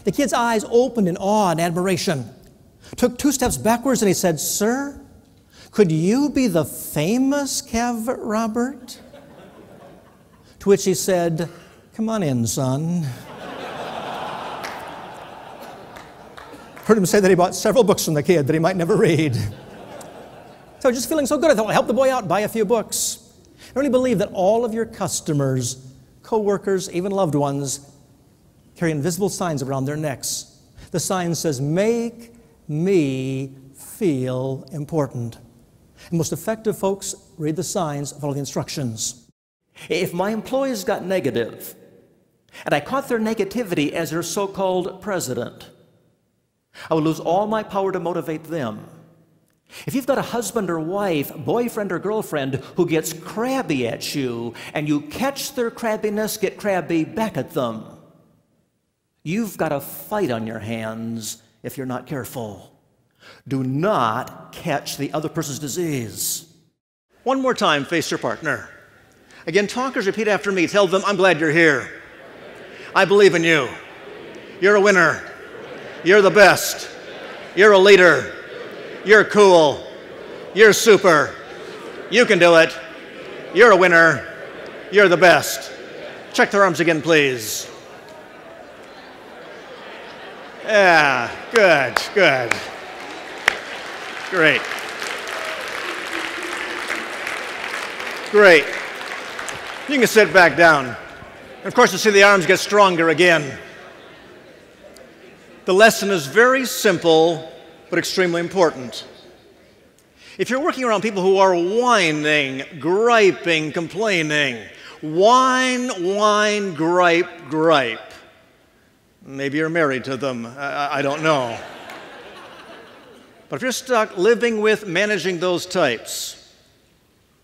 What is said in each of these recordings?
The kid's eyes opened in awe and admiration. Took 2 steps backwards and he said, "Sir, could you be the famous Kev Robert?" To which he said, "Come on in, son." Heard him say that he bought several books from the kid that he might never read. So just feeling so good, I thought, I'll help the boy out, buy a few books. I really believe that all of your customers, co-workers, even loved ones, carry invisible signs around their necks. The sign says, "Make me feel important." And most effective folks read the signs, follow the instructions. If my employees got negative, and I caught their negativity as their so-called president, I would lose all my power to motivate them. If you've got a husband or wife, boyfriend or girlfriend who gets crabby at you, and you catch their crabbiness, get crabby back at them, you've got a fight on your hands if you're not careful. Do not catch the other person's disease. One more time, face your partner. Again, talkers, repeat after me. Tell them, "I'm glad you're here. I believe in you. You're a winner. You're the best. You're a leader. You're cool. You're super. You can do it. You're a winner. You're the best." Check their arms again, please. Yeah, good, good. Great. Great. You can sit back down. Of course, you see the arms get stronger again. The lesson is very simple, but extremely important. If you're working around people who are whining, griping, complaining, whine, gripe, maybe you're married to them, I don't know. But if you're stuck living with, managing those types,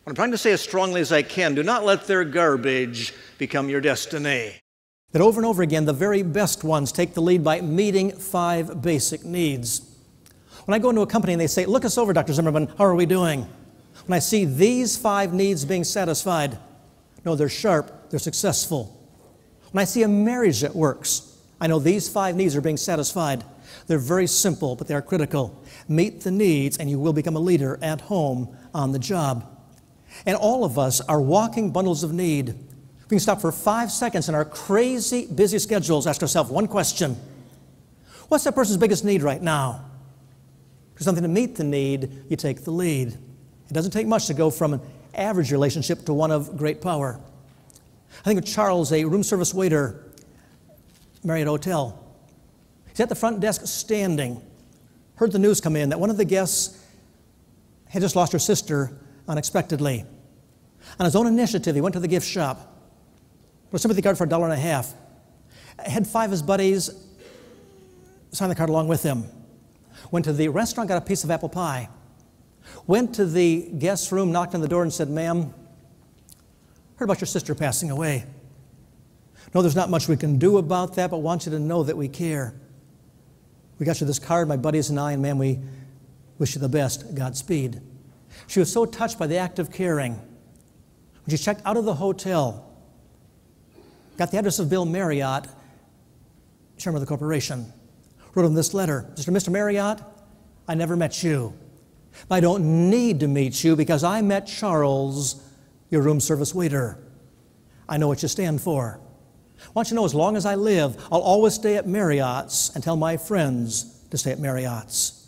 what I'm trying to say as strongly as I can, do not let their garbage become your destiny. That over and over again, the very best ones take the lead by meeting 5 basic needs. When I go into a company and they say, "Look us over, Dr. Zimmerman, how are we doing?" When I see these 5 needs being satisfied, no, they're sharp, they're successful. When I see a marriage that works, I know these 5 needs are being satisfied. They're very simple, but they are critical. Meet the needs, and you will become a leader at home, on the job. And all of us are walking bundles of need. We can stop for 5 seconds in our crazy, busy schedules, ask ourselves one question. What's that person's biggest need right now? For something to meet the need, you take the lead. It doesn't take much to go from an average relationship to one of great power. I think of Charles, a room service waiter, Marriott Hotel. He's at the front desk standing, heard the news come in that one of the guests had just lost her sister unexpectedly. On his own initiative, he went to the gift shop, with a sympathy card for $1.50. Had 5 of his buddies sign the card along with him. Went to the restaurant, got a piece of apple pie. Went to the guest room, knocked on the door and said, "Ma'am, heard about your sister passing away. No, there's not much we can do about that, but want you to know that we care. We got you this card, my buddies and I, and ma'am, we wish you the best. Godspeed." She was so touched by the act of caring. When she checked out of the hotel, got the address of Bill Marriott, chairman of the corporation, wrote him this letter. Mr. Marriott, I never met you. But I don't need to meet you because I met Charles, your room service waiter. I know what you stand for. I want you to know as long as I live, I'll always stay at Marriott's and tell my friends to stay at Marriott's.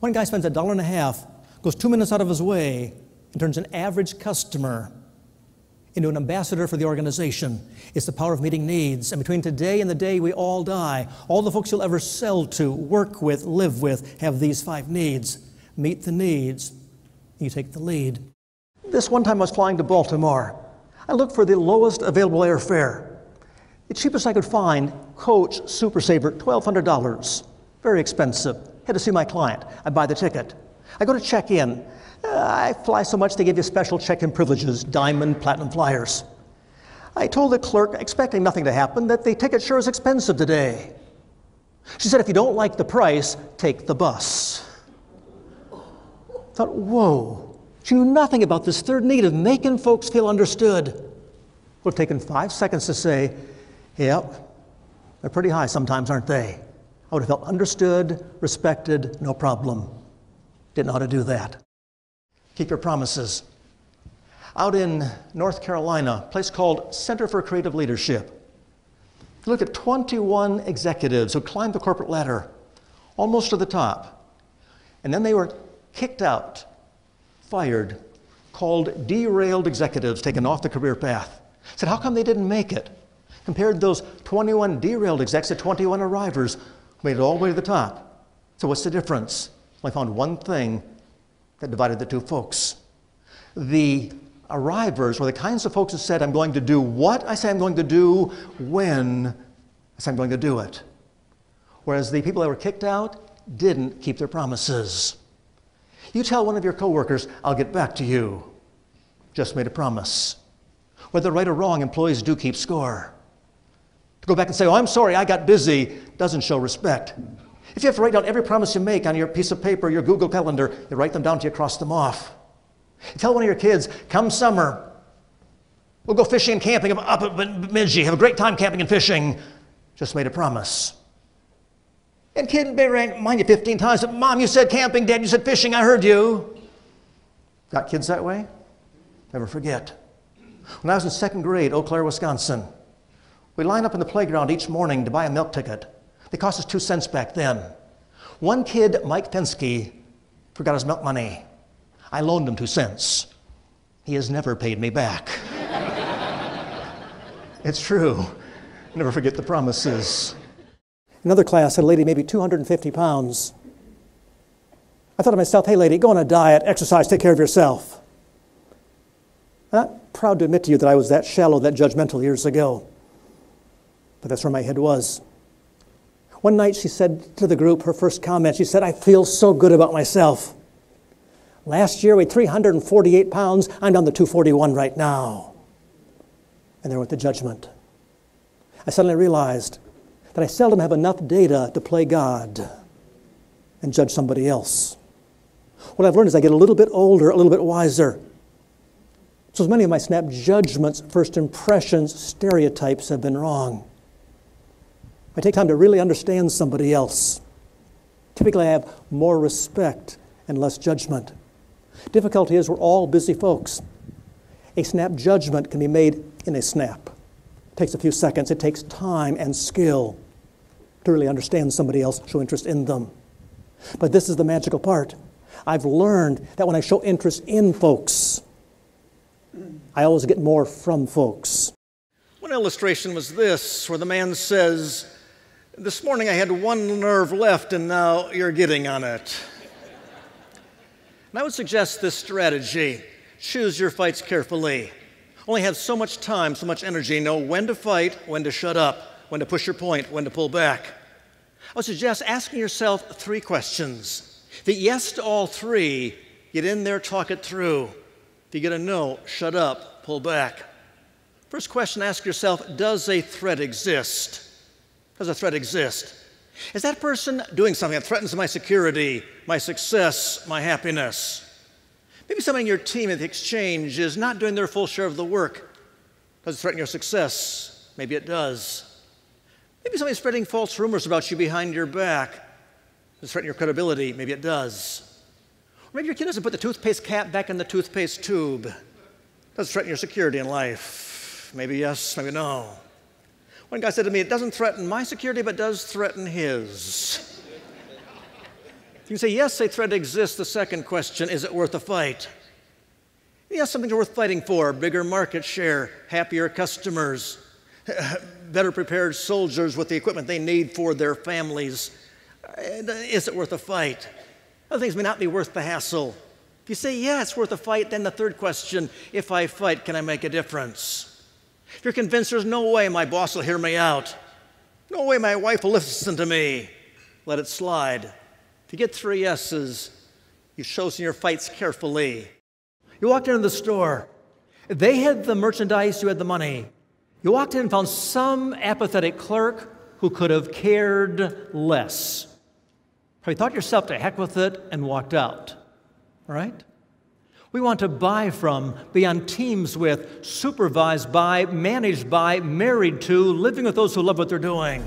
One guy spends $1.50, goes 2 minutes out of his way, and turns an average customer into an ambassador for the organization. It's the power of meeting needs. And between today and the day we all die, all the folks you'll ever sell to, work with, live with, have these 5 needs. Meet the needs, and you take the lead. This one time I was flying to Baltimore. I looked for the lowest available airfare. The cheapest I could find, Coach Super Saver, $1,200. Very expensive. Had to see my client. I buy the ticket. I go to check in. I fly so much they give you special check-in privileges, diamond, platinum flyers. I told the clerk, expecting nothing to happen, that the ticket sure is expensive today. She said, if you don't like the price, take the bus. I thought, whoa. She knew nothing about this third need of making folks feel understood. It would have taken 5 seconds to say, yep, They're pretty high sometimes, aren't they? I would have felt understood, respected, no problem. Didn't know how to do that. Keep your promises. Out in North Carolina, a place called Center for Creative Leadership. You look at 21 executives who climbed the corporate ladder, almost to the top. And then they were kicked out, fired, called derailed executives, taken off the career path. Said, how come they didn't make it? Compared those 21 derailed execs to 21 arrivers who made it all the way to the top. So what's the difference? Well, I found one thing that divided the two folks. The arrivers were the kinds of folks who said, I'm going to do what I say I'm going to do when I say I'm going to do it. Whereas the people that were kicked out didn't keep their promises. You tell one of your coworkers, I'll get back to you. Just made a promise. Whether right or wrong, employees do keep score. To go back and say, oh, I'm sorry, I got busy, doesn't show respect. If you have to write down every promise you make on your piece of paper, your Google Calendar, you write them down till you cross them off. You tell one of your kids, come summer, we'll go fishing and camping up at Bemidji, have a great time camping and fishing. Just made a promise. And kid may remind you 15 times, Mom, you said camping, Dad, you said fishing, I heard you. Got kids that way? Never forget. When I was in second grade, Eau Claire, Wisconsin, we lined up in the playground each morning to buy a milk ticket. They cost us 2 cents back then. One kid, Mike Fensky, forgot his milk money. I loaned him 2 cents. He has never paid me back. It's true. Never forget the promises. Another class had a lady maybe 250 pounds. I thought to myself, hey lady, go on a diet, exercise, take care of yourself. I'm not proud to admit to you that I was that shallow, that judgmental years ago. But that's where my head was. One night she said to the group, her first comment, she said, I feel so good about myself. Last year I weighed 348 pounds, I'm down to 241 right now. And there went the judgment. I suddenly realized that I seldom have enough data to play God and judge somebody else. What I've learned is I get a little bit older, a little bit wiser. So as many of my snap judgments, first impressions, stereotypes have been wrong. I take time to really understand somebody else. Typically I have more respect and less judgment. Difficulty is we're all busy folks. A snap judgment can be made in a snap. It takes a few seconds. It takes time and skill to really understand somebody else, show interest in them. But this is the magical part. I've learned that when I show interest in folks, I always get more from folks. One illustration was this, where the man says, this morning I had one nerve left and now you're getting on it. And I would suggest this strategy. Choose your fights carefully. Only have so much time, so much energy. Know when to fight, when to shut up, when to push your point, when to pull back. I would suggest asking yourself 3 questions. The yes to all 3, get in there, talk it through. If you get a no, shut up, pull back. First question, ask yourself, does a threat exist? Does a threat exist? Is that person doing something that threatens my security, my success, my happiness? Maybe somebody in your team at the exchange is not doing their full share of the work. Does it threaten your success? Maybe it does. Maybe somebody's spreading false rumors about you behind your back. Does it threaten your credibility? Maybe it does. Or maybe your kid doesn't put the toothpaste cap back in the toothpaste tube. Does it threaten your security in life? Maybe yes, maybe no. One guy said to me, it doesn't threaten my security, but does threaten his. You can say, yes, a threat exists. The second question, is it worth a fight? Yes, something's worth fighting for. Bigger market share, happier customers, better prepared soldiers with the equipment they need for their families. Is it worth a fight? Other things may not be worth the hassle. If you say, yeah, it's worth a fight, then the third question, if I fight, can I make a difference? If you're convinced there's no way my boss will hear me out, no way my wife will listen to me, let it slide. If you get 3 yeses, you've chosen your fights carefully. You walked into the store. They had the merchandise, you had the money. You walked in and found some apathetic clerk who could have cared less. Probably thought yourself to heck with it and walked out. All right? We want to buy from, be on teams with, supervised by, managed by, married to, living with those who love what they're doing.